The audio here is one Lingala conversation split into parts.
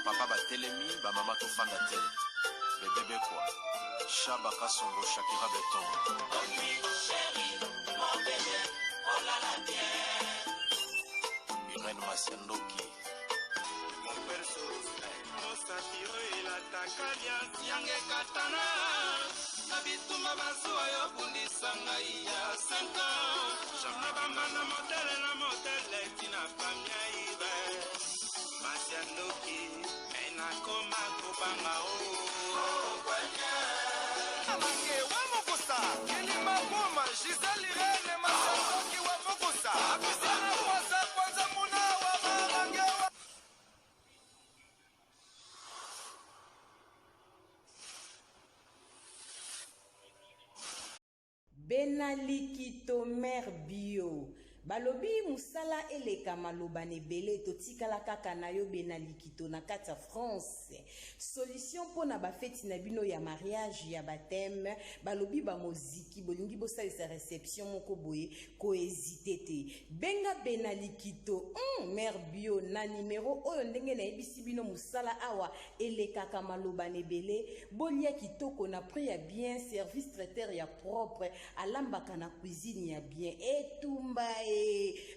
papa batelemi bamama tofanda te bebebe kwa Shaba Kasongo Shakira Beton Irene Masiandoki Satiro ila takalia yange katana na bituma bazuwa yo bundisanga ya 5 ans jamna bamana modele tina pamia ibe Masiandoki ena koma kubanga o kwanya Amange wa mokosa kilima boma Giselle Irene Masiandoki wa mokosa akusana kwanza muna wa mamange wa Benalikito Mère Bio balobi musala eleka maloba nebele totikala kaka na yo Benalikito na kati ya France solution pona ba feti na bino ya mariage ya baptême balobi ba moziki bolingi bosalisa réception moko boye ko hésiter te benga Benalikito Mère Bio na numéro oyo ndenge na yebisi bino musala awa eleka ka maloba nebele bolia kitoko na prix ya bien service traiteur ya propre alambaka na cuisine ya bien etumba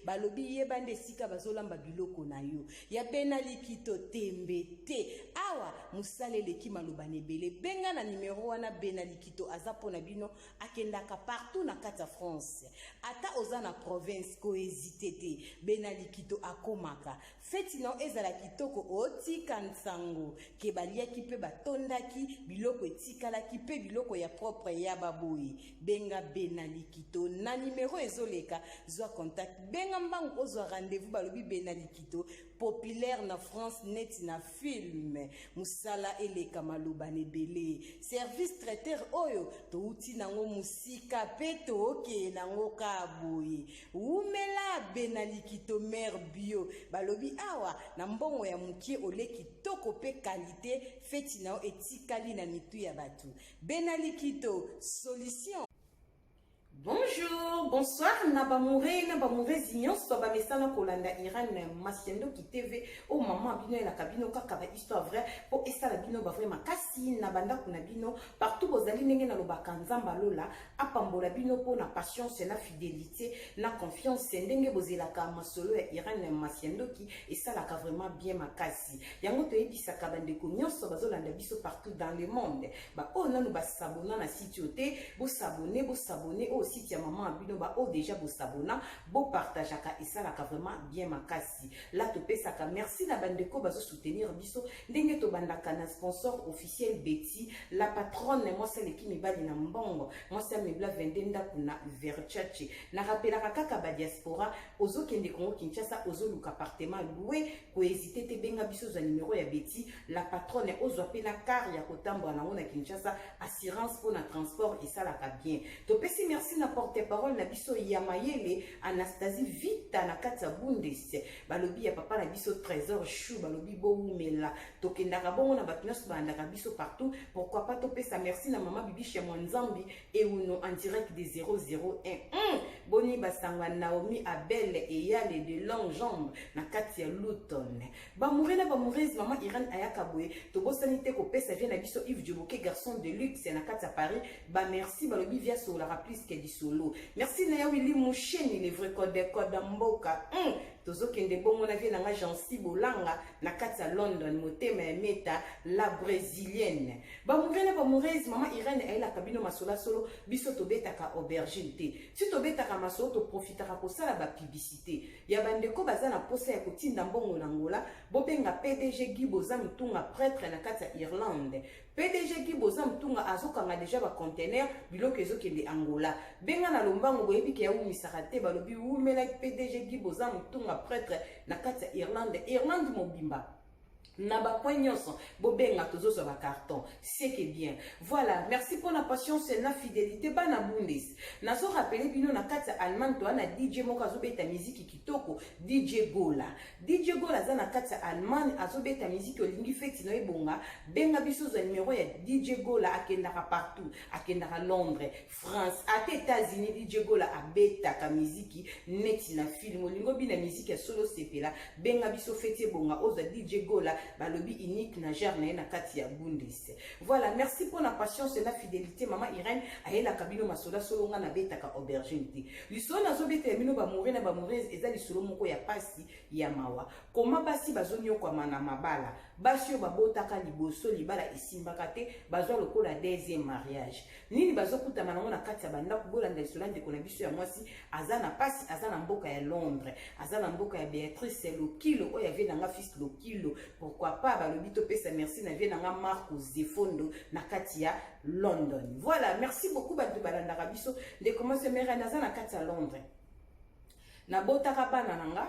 balobi yebande sika bazolamba biloko na yo ya Benalikito tembe te awa musalele ki maloba nebele benga na numéro wana Benalikito aza pona bino akendaka partout na kati ya France ata oza na province ko hésiter te Benalikito akomaka feti na ezala kitoko otika nsango ke baliaki pe batondaki biloko etikalaki pe biloko ya propre ya baboyi benga Benalikito na numéro ezoleka zwa contact benga mbangu ozwa rendez-vous balobi Benalikito populaire na France net na film musala eleka maloba nebele service traiteur oyo touti nango musika pe toke nango kaboye umela Benalikito Mère Bio balobi awa na mbongo ya mukie oleki toko pe qualité feti nao etikali na mitu ya batu Benalikito solution. Bonjour, bonsoir, Nabamouré, Zignon, Soba Messana Kolanda, Irene Masiandoki TV, oh maman, bino et la cabino, kakaba histoire vraie, pour esta la bino, ba vraiment, kasi, Nabanda Kunabino, partout vos alliés n'engena lo bakanzamba lola, apambola bino pour na patience, na fidélité, na confiance, n'enge bozelaka masolo et Irene Masiandoki, et ça la vraiment bien makasi. Yango te ebisa kabande konyon, soba zolanda biso partout dans le monde. Ba oh nanu ba sabona na site ote, bo sabonner, oh site ya maman abino ba o déjà bo sabona bo partageaka et ça la vraiment bien makasi là to pesaka merci na bandeko bazo soutenir biso ndenge to bandaka na sponsor officiel Betty la patronne moi c'est qui mibali na mbongo moi c'est mebla vendenda kuna Verchache na rappelaka kaka ba diaspora ozo kende Congo Kinshasa ozo luka appartement loué ko hésiter te benga biso za numéro ya Betty la patronne ozo apela car ya kotambwa na na Kinshasa assurance pour na transport et ça la bien to pesi merci na porte-parole na biso Yamayele Anastasie Vita na kata Bundes balobi ya papa na biso Trésor Chou balobi bo umela tokendaka bongo na batunas bandaka biso partout pourquoi pas topesa merci na mama bibi chez Mwanzambi et uno en direct des 001 boni basanga Naomi Abel et Yale de longues jambes na kati ya Luton bamurena bamurez mama Irene Ayakaboye to bosanité ko pesa vient na biso Yves Djoboke garçon de luxe na kati ya Paris ba merci balobi via sur la rapplice que du solo merci na Willy Moucheni le vrai code mboka tozokende bongo na vie na nga Jansi Bolanga na kati ya London motema ya meta la brésilienne bamurena bamurez mama Irene ayela kabino masola solo biso tobetaka aubergine te si tobetaka masolo to profitaka kosala ba publicité ya bandeko baza na posa ya kotinda mbongo na ngola bobenga PDG Guy Boza Mtunga prêtre na kati ya Irlande PDG Guy Boza Mtunga azokanga déjà ba conteneur biloko ezokende Angola benga na lombango boyebi ke ya umisaka te balobi umela PDG Guy Boza Mtunga prêtre na kati ya Irlande mobimba Naba poignonson, bobenga tozozo ba carton, c'est que bien. Voilà, merci pour la patience et la fidélité. Bana bundes. Nazo rappelé bino na kati Allemagne to na DJ moko azobeta musique kitoko, DJ Gola. DJ Gola za na kati Allemagne azobeta musique olingi feti no ebonga. Benga biso za numéro ya DJ Gola akendaka partout, akendaka Londres, France, ate États-Unis DJ Gola abeta ka musique neti na film olingo bina musique ya solo sepela. Benga biso feti ebonga oza DJ Gola balobi unique na jar na ye na kati ya Bundes. Voilà, merci pour la patience et la fidélité. Maman Irène ayela kabino masoda solo nga na betaka aubergine te. Lisolo na zo beta mino ba mourir na ba mourir eza lisolo moko ya pasi ya mawa. Koma basi bazonyo kwa mana mabala. Basi yo babotaka liboso libala esimbaka te bazwa lokola deuxième mariage. Nini bazokuta manango na kati ya banda kubolanda lisolo ndeko na biso ya mwasi azana pasi azana mboka ya Londres, azana mboka ya Béatrice Lokilo oya vie nanga fils Lokilo. Pourquoi pas balobi to pesa merci na vie nanga Marco Zefondo na kati ya London. Voilà, merci beaucoup batu balanda biso de commencer mère naza na kati ya Londres. Na botaka bana nanga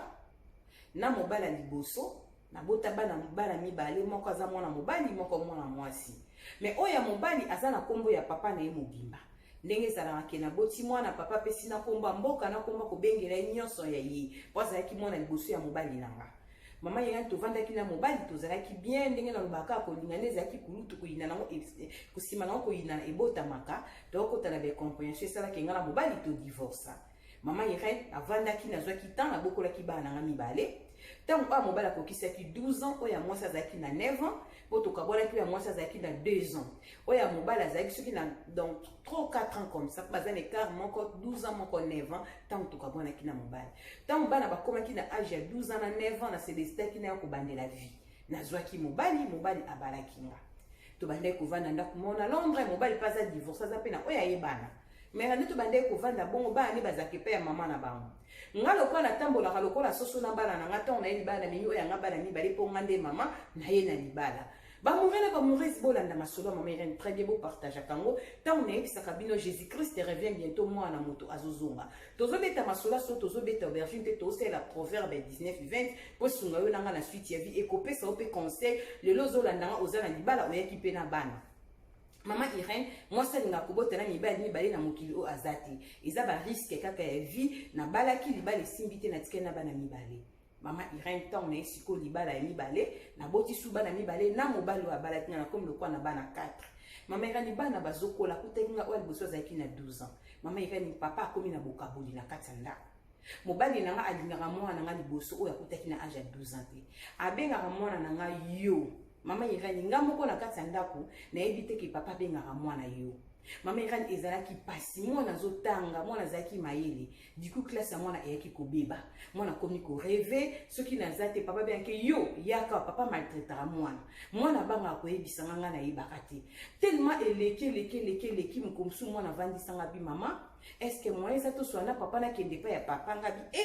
na mobala liboso na bota bana mobala mibale moko aza mwana mobali moko mwana mwasi. Mais oya mobali aza na kombo ya papa na ye mobimba. Ndenge ezalaka ke na boti mwana papa pesi na komba mboka na komba kobengela nyonso ya ye. Po azalaki mwana liboso ya mobali nanga. Mama yenga tovandaki na mobali tozalaki bien ndenge na lobaka kolingana ezalaki kulutu koyina nango kusima nango koyina ebotamaka tokotala be compréhension esalaki nga na mobali to divorce. Mama Irène avandaki nazwaki temps nabokolaki bana nanga mibale. Tant que mobile a kokisaki 12 ans, oya mwasi azaki na 9 ans, pour to kabona ki ya mwasi azaki na 2 ans. Oya mobile azaki soki na donc 3 ou 4 ans comme ça, bazan écart moko 12 ans moko 9 ans, tant que to kabona ki na mobile. Tant bana bakoma ki na âge ya 12 ans na 9 ans na célestin ki na ko bandela vie. Nazwaki mobali abalaki nga. To bande ko vanda ndako mona Londres, mobile pas à divorce za pena oya yebana. Mais randi to bande ko vanda bongo bani bazaki pe ya mama na bango. Nga lokola tambola lokola soso na bala na ngata on a libala mi oya nga bala mi bale po ngande mama na ye na libala. Ba mourir bolanda masolo mama Irène très bien beau partage kango tant on est sakabino Jésus-Christ revient bientôt moi na moto azozonga. Tozo beta masolo so tozo beta aubergine te to c'est la proverbe 19:20 po sunga yo nanga na suite ya vie ekopé ça opé conseil le lozo landa ozana libala oyaki pe na bana. Maman Irène, moi ça nga kobota na mibali na mokili o azati. Eza ba risque kaka ya vie na balaki libala simbité na tikena bana mibali. Maman Irène tant na esiko libala ya mibale na boti suba na mibale na mobali wa balaki na comme le quoi na bana 4. Maman Irène bana bazokola kutenga o liboso zaki na 12 ans. Maman Irène papa akomi na bokaboli na katanda. Mobali nanga alingaka mwana nanga liboso o yakutaki na âge ya 12 ans te. Abengaka mwana nanga yo. Mama Irène nga moko na kati ya ndako na ebite ki papa bengaka mwana yo. Mama Irène ezalaki pasi mwana zotanga mwana zaki mayele. Du coup classe ya mwana eyaki kobeba. Mwana komi ko rêver soki nazate papa bengaki yo yaka papa maltraitera mwana. Mwana banga ko yebisa nga na yebaka te. Tellement eleki mukomsu mwana vandisanga bi mama. Est-ce que moi ça to soana papa na kende pa ya papa ngabi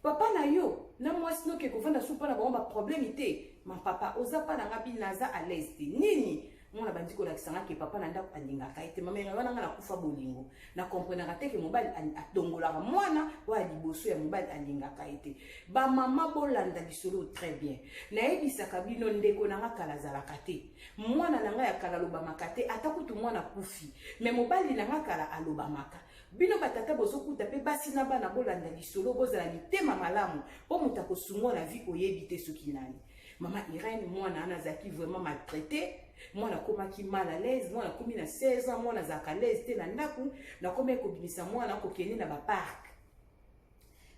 papa na yo na mwasi no ke kovanda supa na ba problème ite. Ma papa oza pa na ngabi naza à l'aise nini mona bandi ko lakisanga ke papa na ndako alingaka ite mama nga wana nga na kufa bolingo na comprendre te ke mobali atongolaka mwana wa liboso ya mobali alingaka ite ba mama bolanda bisolo très bien na ebisaka bino ndeko na nga kala zalaka te mwana na nga ya kala lobamaka te atakutu mwana kufi mais mobali na nga kala alobamaka bino batata bozokuta pe basi na bana bolanda lisolo bozala mitema malamu po mutako sungola vie oyebi te soki nani. Maman Irène, moi, Zaki vraiment maltraité. Moi, na komaki mal à l'aise. Moi, na komi na 16 ans. Moi, na zaka l'aise. Te na ndaku. Na komi kobimisa moi, na kokeni na ba parc.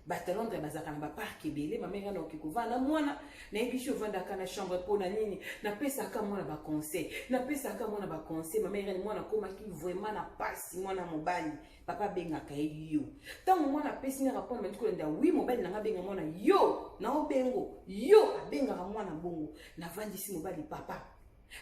Batalondre bazaka na ba parc ebele. Maman Irène okikova na mwana. Na ebishi ovanda ka na chambre po na nini. Na pesa ka moi na ba conseil. Na pesa ka moi na ba conseil. Maman Irène, moi, na komaki vraiment na pasi. Moi, na mobali. Papa benga ka yo. Tango mwana pesi na rapport na ndiko nda oui mobali na benga mwana yo. Na obengo yo abenga mwana bongo. Na vandisi mobali papa.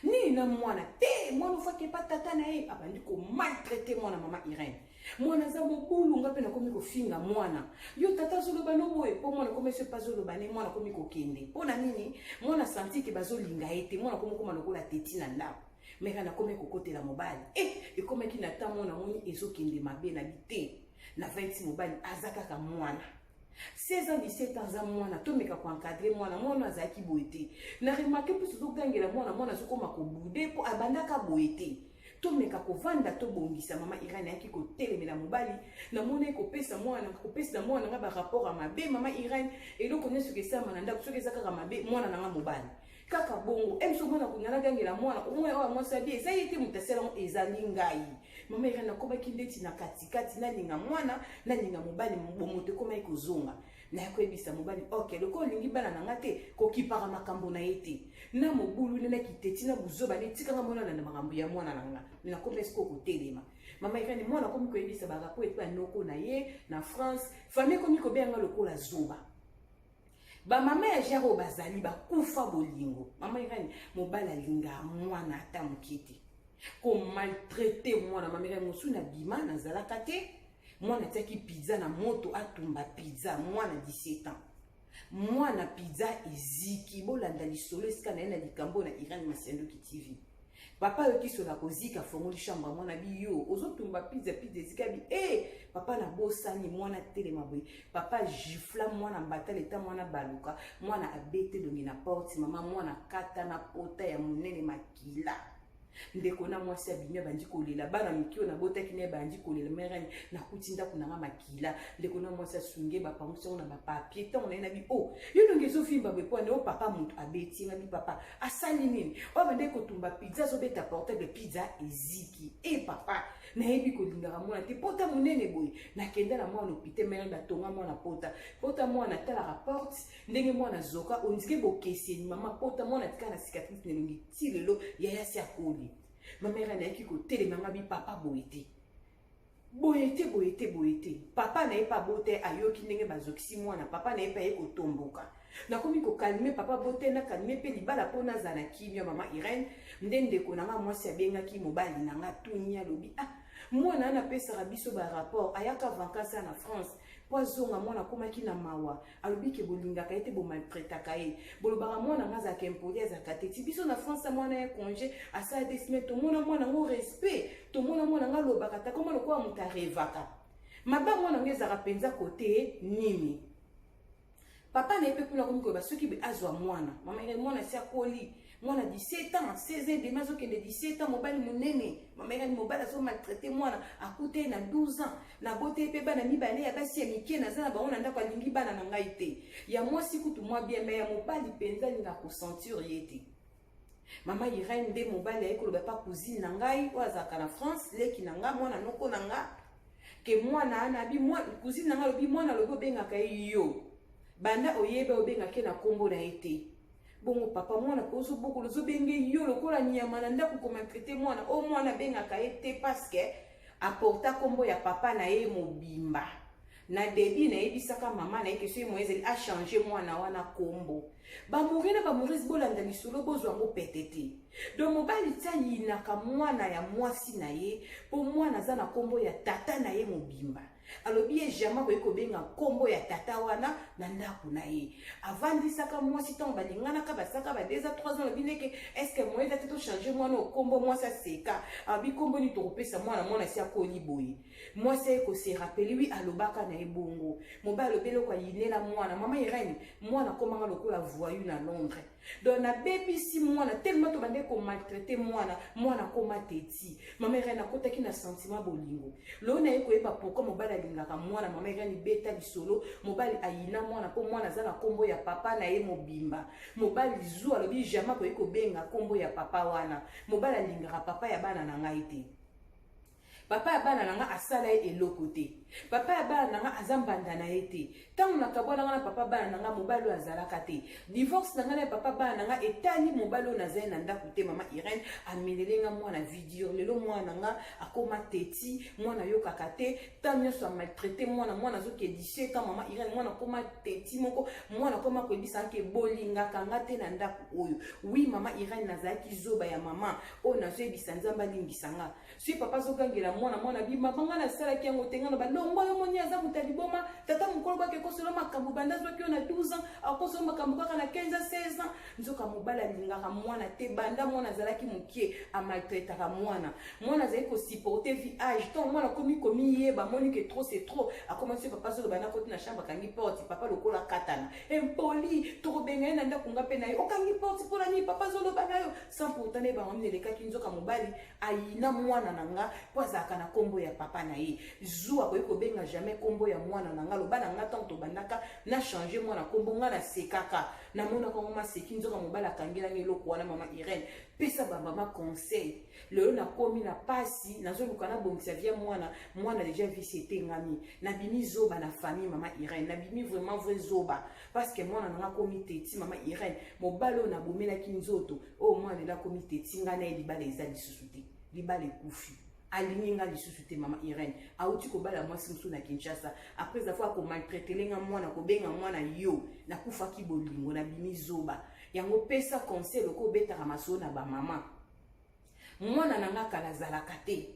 Ni na mwana te mwana fake pa tata na ye abandi ko maltraiter mwana mama Irène. Mwana za mobulu ngape na komi ko finga mwana. Yo tata zolo bano boye po mwana komi se pa zolo bane mwana komi ko kende. Pona nini mwana santi ke bazo linga ete mwana komi ko manokola teti na ndako. Meka na kome kokote la mobali. E kome ki nata mwana moni ezo kende mabe na bite. Na 20 mobali azaka ka mwana. 16 ans 17 ans za mwana to meka ko encadrer mwana azaki boete. Na remarquer plus zo gangela mwana zo koma ko bude po abandaka boete. To meka ko vanda to bongisa mama Irène yaki ko telemela mobali na mona ko pesa mwana nga ba rapport a mabe mama Irène et donc on est ce que ça mananda so que ça ka mabe mwana nga mobali. Kaka bongo emso mwana kunyala gangela mwana umwe wa mwasa bie za yete mutasela ezali ngai mama Irène nakoba kindeti na katikati na linga mwana na linga mobali mbomote koma ikozonga na koyebisa mobali ok loko olingi bana na nga te kokipaka makambo na ye te na mobulu nena kiteti na buzoba ne tikanga mona na makambo ya mwana na nga na komi esko kotelema mama irani mwana komi koyebisa barapo epo ya noko na ye na France famille komi kobenga lokola zoba bamama ya jaro bazali bakufa bolingo mama irani mobali alinga mwana ata moke te komaltraite mwana mama irani mosu na bima nazalaka te mwana tiaki pizza na moto atumba pizza mwana 17 ans mwana pizza eziki bolanda lisolo esika na ye na likambo na Irani Masendoki TV papa yoki sola kozika fongoli chambre mwana biyo ozotumba pizza ezika bi papa na bosani mwana telema boye papa gifla mwana mbatale ta mwana baluka mwana abete longi na porte mama mwana kata na pota ya munene makila ndeko na mwasi abimia bandi kolela bana mikio na botaki ne bandi kolela merani na kutinda kunanga makila ndeko na mwasi asunge ba pamuso na ba papier tant na bi yo longezo fimba be po ne o papa mutu abeti na bi papa asali nini o bande ko tumba pizza so beta portable pizza eziki papa na yebi ko lingara mwana te pota munene boy na kenda na mwana opite mere da tonga mwana pota mwana tala rapport ndenge mwana zoka ondike bokesi ni mama pota mwana tika na cicatrice nelongi tilelo yaya si akoli mama era na yaki ko telemanga bi papa boyete papa na yepa bote ayoki ndenge bazokisi mwana papa na yepa ye kotomboka na komi ko kalme papa bote na kalme pe libala pona zana kimia mama Irene ndende ko nanga mwasi abengaki mobali nanga tunya lobi mwana na pesa biso ba rapport ayaka vacances na France poazonga mwana komaki na mawa alobi ke bolingaka ete bo maltraitaka ye bolobaka mwana ngaza kempoli azaka te biso na France mwana ya congé asa desime to mwana ngo respect to mwana nga lobaka ta koma lokwa muta revaka maba mwana ngeza penza kote nini papa na epe kuna komiko basoki be azwa mwana mama ile mwana si akoli mwana 17 ans 16 ans demain zo kende 17 ans mobali munene mama ile mobali so maltraiter mwana akute na 12 ans na bote pe bana mibale ya basi ya mikie na zana baona ndako alingi bana na ngai te ya mwasi kutu mwa bien mais ya mobali penza ni na consentir yete mama Irene de mobali ayeko loba pa cousine na ngai wazaka na France leki na nga mwana noko na nga ke mwana ana bi mwana cousine na nga lobi mwana lobo benga kai yo banda oyebe obenga ke na kombo na ete bongo papa mwana kozo boko lozo benge yo lokola nyama na ndako ko maltraiter mwana mwana benga ka ete parce que apporta kombo ya papa na ye mobimba na debi na ebisaka mama na yeke so moyezeli a changer mwana wana kombo ba mourisi bolanda lisolo bozwa ngo petete donc mobali tia yinaka mwana ya mwasi na ye po mwana za na kombo ya tata na ye mobimba alobi ye jama ko benga kombo ya tata wana na ndako na ye avandisaka mwasi tango balinganaka basaka ba 2 à 3 ans lobineke est-ce que moyeza te to changer mwana okombo mwasi aseka abi kombo ni tokopesa mwana si akoli boye mwasi ko se rappeli wi alobaka na ebongo mobali alobelo kwa yinela mwana mama Irene mwana komanga lokola voyou na Londres donc na bebisi mwana tellement to bande ko maltraiter mwana koma teti mama Irene akotaki na sentiment bolingo lo na eko eba pourquoi mobali alingaka mwana mama Irene beta lisolo mobali ayina mwana po mwana za na kombo ya papa na ye mobimba mobali zu alobi jamais ko eko benga kombo ya papa wana mobali alingaka papa ya bana na ngai te papa ya bana nanga asala eloko te papa ya bana nanga azambanda na ete tangu nakabwana ngana papa bana nanga mobali azalaka te divorce nanga na papa bana nanga etali mobali na zai na ndako te mama Irene amenelenga mwana video lelo mwana nanga akoma teti mwana yokaka te tanyo so maltraiter mwana zoke 17 ans mama Irene mwana koma teti moko mwana koma ko bisa ke bolinga kanga te na ndako oyo oui mama Irene nazaki zoba ya mama o na zo bisa nzamba lingisanga si papa zokangela mwana bima banga na sala ki yango tenga na balongo yo moni aza mutaliboma tata mukolo ba ke kosolo makambo banda zo ki na 12 ans akosolo makambo kaka na 15 ans 16 ans nzoka mobala lingaka mwana te banda mwana zalaki mukie a maltraitaka mwana zali ko supporter vie âge ton mwana komi yeba moni que trop c'est trop a commencé papa zo bana koti na chambre kangi porte papa lokola katana impoli to benga na ndako ngape na yo okangi porte pour la nuit papa zo bana yo sans pourtant ne ba omne le kaki nzoka mobali ayina mwana nanga poza azaka na kombo ya papa na ye zuwa ko yiko benga jamais kombo ya mwana na ngalo bana ngata to bandaka na changer mwana kombo nga na sekaka na mona ko ma seki nzoka mobala kangela ngeloko wana mama Irene pesa ba mama conseil lelo na komi na pasi nazo lukana bongisa via mwana déjà vie c'était ngami na bimi zoba na famille mama Irene na bimi vraiment vrai zoba parce que mwana na komi teti mama Irene mobalo na bomela kinzoto o mwana la komi teti ngana libala eza lisusu te libala kufi alininga lisusu te mama Irene auti ko bala mwasi musu na Kinshasa après avoir ko maltraiter lenga mwana ko benga mwana yo na kufa ki bolingo na bimi zoba yango pesa conseil ko beta ramaso na ba mama mwana nanga kala zalaka te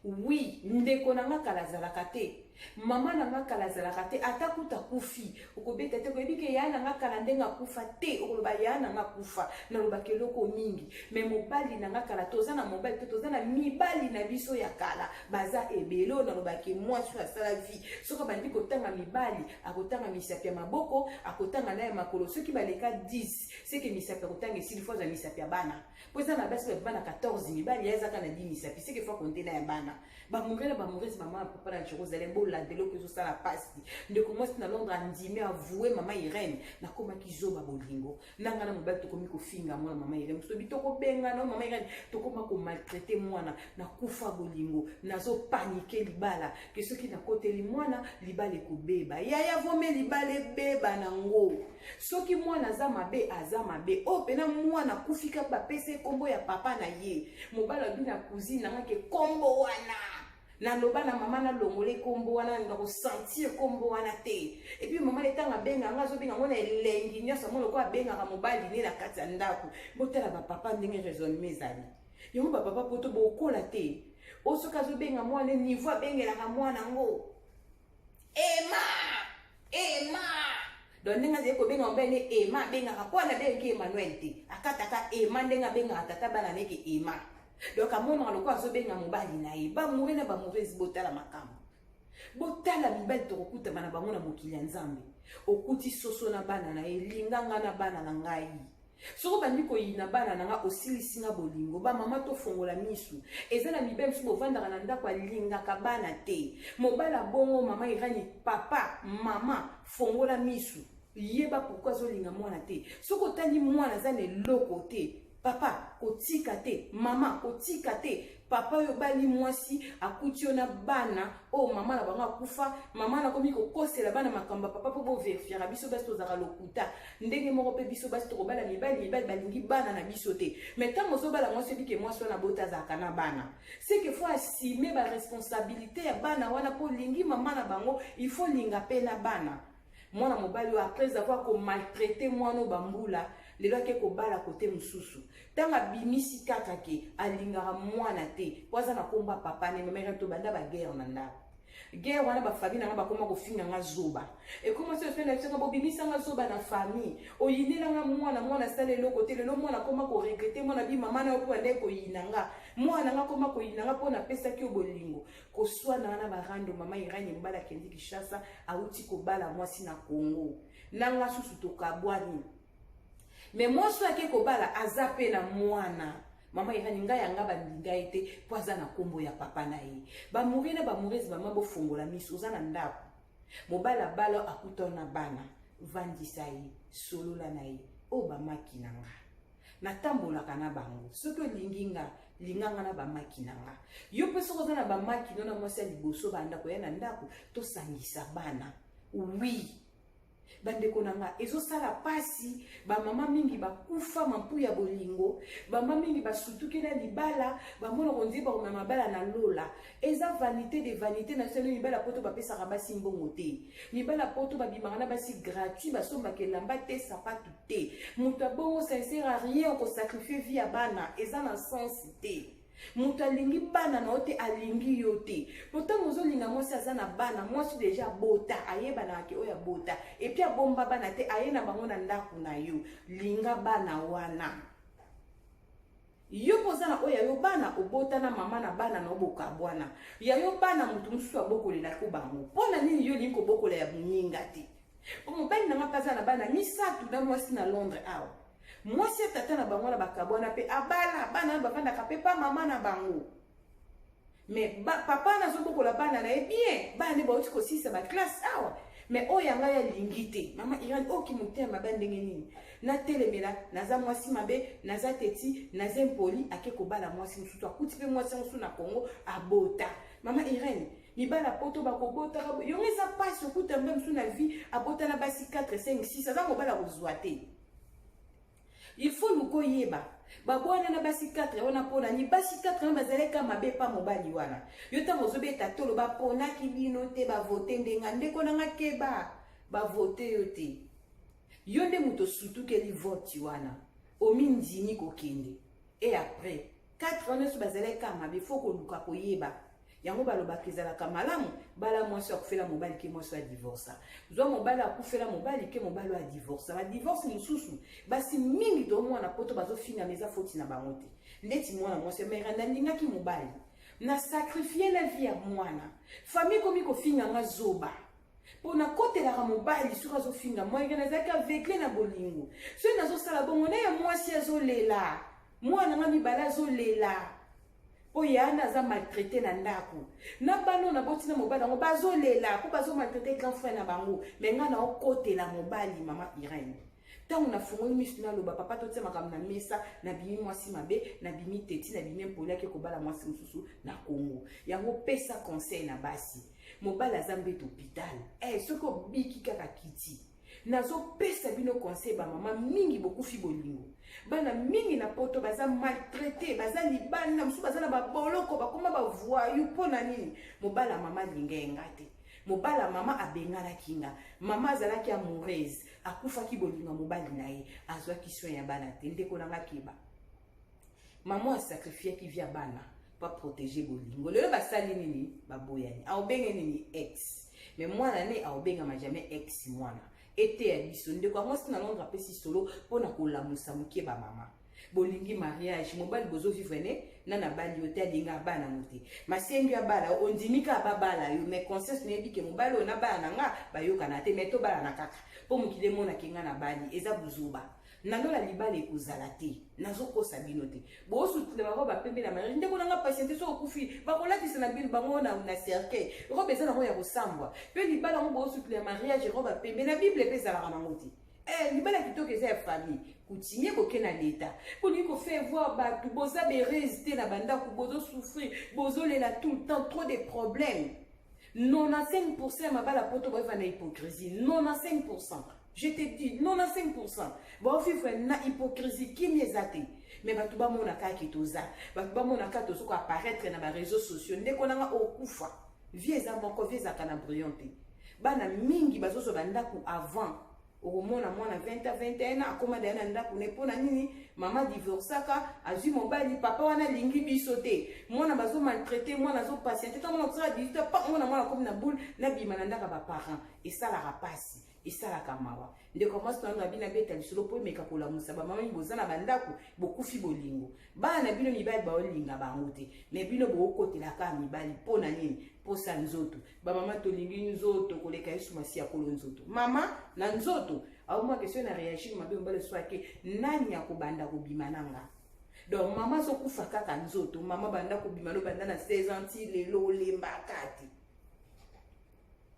oui ndeko nanga kala zalaka te mama nanga kala zalaka te atakuta kufi okobeta te ko ebike ya nanga kala ndenga kufa te okoloba ya nanga kufa na loba keloko mingi mais mobali nanga kala tozana mobali to tozana mibali na biso ya kala baza ebelo na loba ke moi sur la vie soko bandi ko tanga mibali akotanga misapi ya maboko akotanga na ya makolo soki baleka 10 c'est que misapi akotanga ici fois za misapi ya bana poza na basi bana 14 mibali ya zaka na 10 misapi c'est que fois kontena ya bana ba mungela ba mungezi mama papa na Jérusalem la de l'eau que ça la passe de commencer na Londres andimé avouer mama Irene na koma kizoba bolingo nanga na mobali to komi ko finga mwana mama Irene so bitoko benga na mama Irene to koma ko maltraiter mwana na kufa bolingo nazo paniquer libala que ceux qui na koteli mwana libale ko beba ya vome libale beba nango soki mwana za mabe o pena mwana kufika ba pese kombo ya papa na ye mobala bina cousine nanga ke kombo wana na loba na mama na longole kombo wana na ko sentir kombo wana te et puis mama letanga benga nga zo benga ngona elengi nyosa mono ko benga ka mobali ne na kati ya ndako botala ba papa ndenge raisonnement ezali yongo ba papa poto bokola te osoka zo benga mwana niveau bengela ka mwana ngo Emma donc ndenge ze ko benga mbene Emma benga ka kwa na benga Emmanuel te akataka Emma ndenga benga tata bana neke Emma donc amona aloko azobenga mobali na ye ba mourir na ba mauvaise botala makambo botala mibali to kokuta bana bango na mokili ya Nzambe okuti soso na bana na ye linganga na bana na ngai soko bandi ko yina bana na nga osilisi nga bolingo ba mama to fongola misu ezala mibali so bovandaka na ndako alingaka bana te mobala bongo mama irani papa mama fongola misu yeba pourquoi zolinga mwana te soko tani mwana zane loko te papa kotika te mama kotika te papa yo bali mwasi akutio na bana o mama na banga kufa mama na komi ko kosela bana makamba papa po vérifier biso basi tozaka lokuta ndenge moko pe biso basi to bala mibali balingi bana na biso te mais tant mozo bala mwasi bike mwasi na bota zaka na bana c'est que faut assumer ba responsabilité ya bana wana po lingi mama na bango il faut linga pe na bana mwana mobali après avoir ko maltraiter mwana bambula lelo ke ko bala kote mususu tanga bimisi kaka ke alingara mwana te poza na komba papa ne mama to banda ba guerre na ndako guerre wana ba famille na ba koma ko finga nga zoba et comment ça se fait na tanga bo bimisa nga zoba na famille o yinela nga mwana sale lo kote lelo mwana koma ko regretter mwana bi mama na ko ande ko yinanga mwana nga koma ko yinanga pona pesa ki obolingo ko swana na ba rando mama iranye mbala kendi Kinshasa auti ko bala mwasi na Congo nanga susu to kabwani mais moi so ake ko bala azape na mwana mama irani nga yanga bandinga ete poza na kombo ya papa na ye ba mourir na ba mourezi mama bo fongola miso za na ndako mobala bala akutona bana vandisa ye solola na ye o ba makinanga na tambola kana bango soko linginga linganga na ba makinanga yo peso ko na ba makino na mwasi liboso banda ko ya na ndako to sangisa bana oui bandeko nanga ezosala pasi ba mama mingi bakufa mampu ya bolingo ba mama mingi basutuki na libala bamona konzi ba mama bala na lola eza vanité de vanité na selo libala poto bapesa rabasi mbongo te libala poto babimaka na basi gratuit basomba ke lamba te sapatu te mutu abongo sincère à rien ko sacrifier vie ya bana eza na sens te mutu alingi bana na ote alingi yo te pourtant ozolinga mwasi aza na bana mwasi deja bota ayebana ke oya bota et puis abomba bana te ayena bango na ndako na yo linga bana wana yo pozana oya yo bana obota na mama na bana na oboka bwana ya yo bana mutu mususu abokolela ko bango pona nini yo linko bokola ya munyinga te mobali na ngapaza na bana misatu na mwasi na Londres awa mwasi tata na bango na bakabwana pe abala bana bavanda ka pe pa mama na bango mais papa nazobokola bana na ye bien bana bauti kosisa baklasse awa mais oyo yanga ya lingi te mama Irene oki motema ba ndenge nini natelemela naza mwasi mabe naza teti naza impoli ake kobala mwasi mosusu akuti mpe mwasi mosusu na Congo abota mama Irene mibala poto bakobota yongo eza pasi okuta mbe mosusu na vie abota na basi 4 5 6 aza mobala kozwa te il faut luko yeba babwana na basi 4 wana pona ni basi 4 wana bazaleka mabe pa mobali wana yo tango zobeta tolo baponaki bino te bavote ndenga ndeko nanga keba bavote yo te yo nde moto surtout keli vote wana omindini kokende et après 4 wana so bazaleka mabe faut koluka koyeba yango balobaka ezalaka malamu bala mwasi akufela mobali ke mwasi adivorsa zwa mobali akufela mobali ke mobali adivorsa badivorce mosusu basi mingi to mwana poto bazofinga meza foti na bango te ndeti mwana mwasi mera nalingaki mobali na sacrifier la vie ya mwana famille komi kofinga nga zoba pona kotelaka mobali soki azofinga mwana nazalaki avekle na bolingo soki nazosala bongo na ya mwasi azolela mwana nga mibala azolela po yana aza maltraité na ndako na bano na botina mobali yango bazolela po bazo maltraité grand frère na bango mais nga na okotela mobali mama Irene tango na fungoli misu na loba papa totia makambo na mesa na bimi mwasi mabe na bimi teti na bimi mpoli ake kobala mwasi mosusu na Congo yango pesa conseil na basi mobali aza mbeto hôpital soki obiki kaka kiti nazopesa bino conseil bamama mingi bokufi bolingo bana mingi na poto baza maltraité baza libanda mosusu baza na baboloko bakoma bavoyu mpo na nini mobala mama lingenga te mobala mama abenganaki nga mama azalaki amoureuse akufaki bolingo mobali na ye azwaki soin ya bana te ndeko nanga keba mama asacrifiaki via bana pa protéger bolingo lelo basali nini baboyani aobenge nini ex mais mwana ne aobengama jamais ex mwana ete ya biso ndeko yango sina Londres apesi solo mpona kolamusa moke bamama bolingi mariage mobali bozo vivre ne nana bali yo te alinga bana mote masengi ya bala ondimika babala yo mais conscience neyebi ke mobali oyo na bala na nga bayokana te mais tobala na kaka mpo mokili emonaki nga na bali eza buzuba nalola libala ekozala te nazokosa bino te bosutile bango bapembe na mariage ndeko nanga patiente so okufi bakolatisa na bino bango na cercueil robe eza nango ya kosambwa mpe libala yango bosutile mariage robe bapembe na bible mpe ezalaka nango te libala kitoko eza ya famille kutinye koke na leta kolingi kofaire voir bato boza berezi te na bandako bozosouffrir bozolela tout le temps trop de problèmes 95% ya mabala poto boeva na hypocrisie 95%. Je te dis, 95%. Bon, vivre na hypocrisie qui m'est zate. Mais bato ba mona ka kitoza. Bato ba mona ka tozo ko apparaître na ba réseaux sociaux. Ndeko nanga okufa. Vie za moko vie za kana brillante. Bana mingi bazoso bandaku avant. Okomona mwana 20 à 21 ans akoma dana ndaku ne pona nini mama divorcaka azui mobali papa wana lingi biso te. Mwana bazo maltraiter mwana zo patienter tant mwana kusala 18 pas mwana comme na boule na bima na ndaka ba parents et ça la rapasi. Esalaka mawa ndeko mwasi tanga bina beta lisolo po meka kolamusa bamama boza na bandako bokufi bolingo bana bino mibali baolinga bango te mais bino bokotelaka mibali po na nini posa nzoto bamama tolingi nzoto koleka yesu masi ya kolo nzoto mama na nzoto au mwa question na réagir mabe mbale swake nani ya kobanda kobima nanga donc mama so kufa kaka nzoto mama banda kobima no banda na 16 ans ti lelo lembakati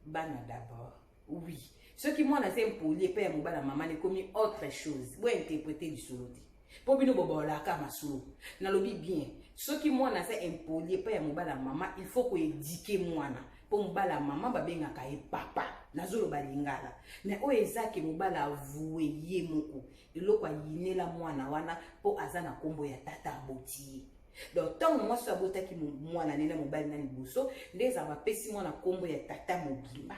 bana d'abord oui. Ce qui moi n'a impoli père mobala maman ne commis autre chose. Vous interpréter du solo. Pour bino bobola ka masolo. Na lobi bien. Ce qui moi n'a impoli père mobala maman, il faut ko éduquer moi na. Pour mobala maman ba benga ka e papa. Na zolo balingala. Mais o ezaki mobala avoué ye moko. Eloko yinela mwana wana po azana kombo ya tata aboti. Donc tant moi so abotaki mwana nena mobali na liboso, ndeza ba pesi mwana kombo ya tata mobimba.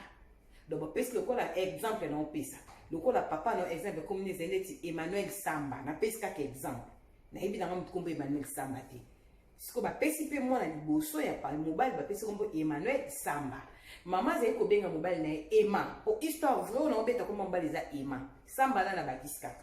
Donc, parce que le exemple non pesa. Le papa non exemple comme les élèves Emmanuel Samba. Na pesa quel exemple. Na évidemment comme Emmanuel Samba te. Ce que ba pesi pe moi na liboso ya pa mobile ba pesi comme Emmanuel Samba. Maman zai ko benga mobile na Emma. Pour histoire vrai on beta comme mobile za Emma. Samba na batiska.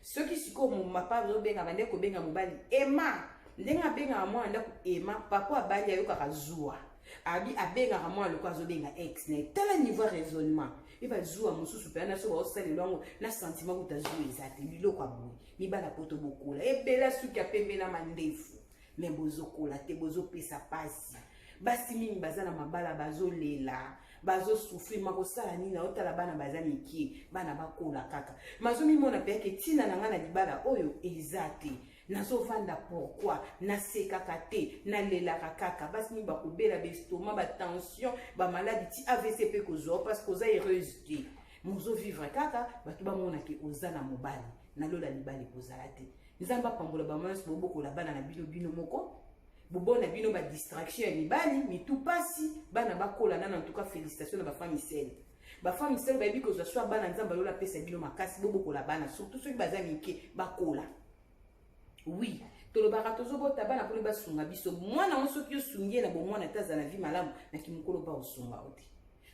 Ce qui siko mon papa zo benga bande ko benga mobile Emma. Ndenga benga moi ndako Emma papa abali ayoka kazua. Abi abenga moi le kwazo benga ex ne tel niveau raisonnement il va jouer mususu pe na so ba osali longo na sentiment ko tazui ezate biloko abui mi bala poto bokola e bela suki apembe na mandefu mais bozokola te bozo pesa pasi basi mingi baza na mabala bazolela bazosufri makosala nini otala bana baza miki bana bakola kaka mazomimona mpe yake ntina na nga na libala oyo eza te nazovanda pourquoi nasekaka te nalelaka kaka basi mingi bakobela bestoma batension bamaladi ti AVC mpe kozwa parce que oza heureuse te mozovivre kaka bato bamonaki oza na mobali nalola libala ekozala te nzambe apambola bamansi bobokola bana na bino moko bobona bino ba distraction ya mibali mitu pasi bana bakola nana en tout cas félicitations na bafami sel bafami sel bayebi kozwa swa bana nzambe alola pesa bino makasi bobokola bana surtout soki baza mike bakola oui tolobaka tozobota bana mpona basunga biso mwana ngo soki osungi ye na bomwana te aza na vi malamu na kimokolo ba osunga ote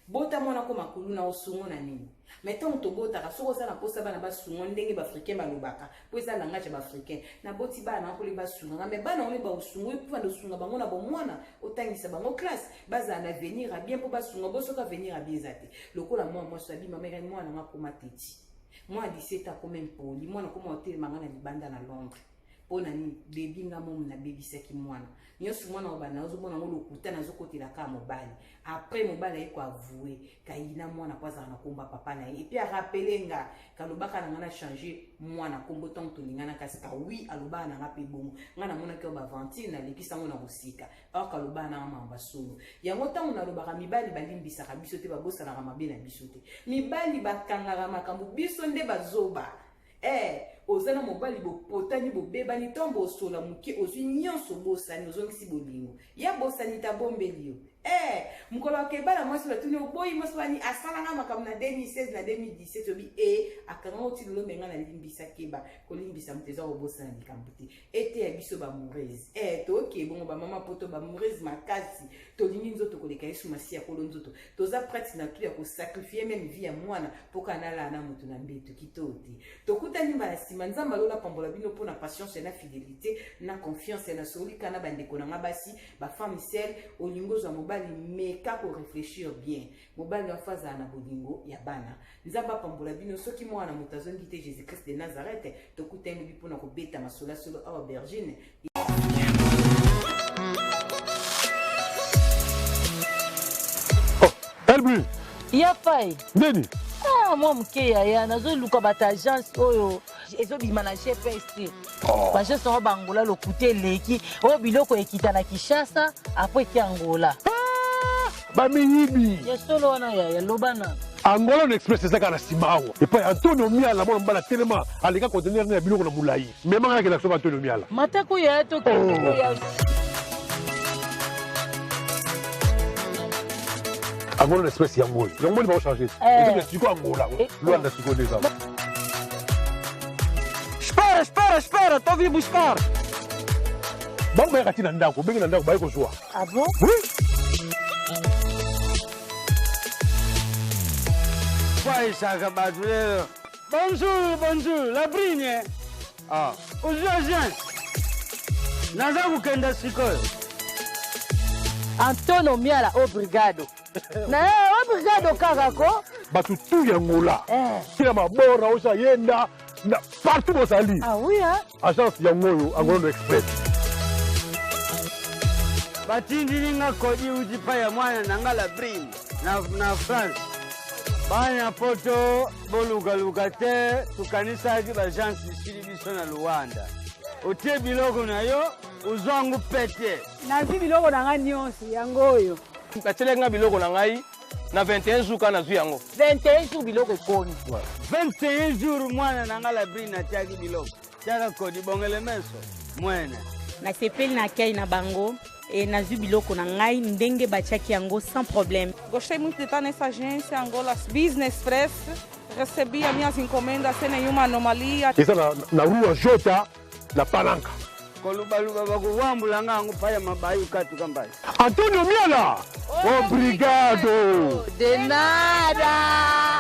bota mwana ko makulu na osungo na nini mais tant tobotaka soko osala mposa bana basungo ndenge baafricain balobaka po eza langage ya baafricain na boti bana nkoli basunga mais bana oni baosungo epuva ndosunga bango na bomwana otangisa bango classe bazala na avenir abien mpo basunga bosoka avenir abien eza te lokola mwa mwasi abima meka mwana nga koma teti mwa 17 akoma mpoli mwana koma otelemanga na libanda na Londres pona ni bebi nga momu na bebisaki mwana nyonso mwana obana ozomona ngo lokuta nazokotela ka mobali après mobali ayeko avouer kayina mwana kwaza na komba papa na ye et puis a rappeler nga kalobaka na nga na changer mwana kombo tant tolingana kasi ka oui aloba na nga pe bongo nga na mona ke ba ventile na lekisa ngo na kosika or kaloba na mamba solo yango tango na lobaka mibali balimbisaka biso te babosa na mabe na biso te mibali bakangaka makambo biso nde bazoba ozana mobali bopotani bobebani tombo osola muke ozwi nyonso bosani ozongisi bolingo ya bosani tabombeli yo mukolo akebala mwasi batuni oboyi mwasi bani asalanga makambo na 2016 na 2017 obi akanga oti lolombe nga na limbisa keba kolimbisa muteza obosana likambo te ete ya biso bamoureuse toke bongo bamama poto bamoureuse makasi tolingi nzoto koleka yesu masi ya kolo nzoto toza prête na tout ya kosakrifie même vie ya mwana mpoka nala na moto na mbeto kitoti tokutani mbala nsima nzambe alola pambola bino mpona patience na fidélité na confiance na solika na bandeko na nga basi bafemme sel olingo zwa mobali meka ko réfléchir bien mobali afazala na bolingo ya bana nzambe apambola bino soki mwana moto azongi te Jésus Christ de Nazareth tokutani bi mpona kobeta masola solo awa Bergine Elbi ya fai ndeni mwa moke yaya nazoluka bata agence oyo ezobima na GPS te bagence yango bangola lokuta eleki oyo biloko ekita na Kinshasa apres eki Angola bamiyibi yesolo wana yaya lobana Angola na express ezaka na nsima awa epai Antonio Miala mwana mbala telema aleka conteneur na biloko na molai memanga yake na soba Antonio Miala matako yaya tokoya Angola na express yango oyo yango moni baochange ezobile siko Angola luanda siko deza espera tô vindo buscar bango bayaka ti na ndako bengi na ndako baye kozwa ah bon Bonjour, la brigne. Aujourd'hui, naza kukenda sikoyo. Antonio Miala obrigado. Na obrigado kakako. bato tu ya Angola kila mabora osa yenda na partout bozali Ah oui hein. agence yango oyo Angola Express Batindilinga kodi uji pa ya mwana nanga la brigne na France. Banya poto boluka te tukanisaki bagence isili biso na Luanda. Otie biloko na yo uzwangu pete. Nazi biloko na nga nyonso yango oyo. Katelenga biloko na ngai na 21 jours kana zu yango 21 jours biloko ekoni 21 jours mwana nanga la brigne atiaki biloko. Tiaka kodi bongele meso mwene. Nasepeli na kei na bango e nazwi biloko na ngai ndenge batiaki yango sans problème. Gostei muito de estar nessa agência Angola Business Express. Recebi as minhas encomendas sem nenhuma anomalia. eza na rua Jota na Palanca Kolubaluba bakuwambula ngangu paya mabayu katu kambai. Antonio Miala obrigado de nada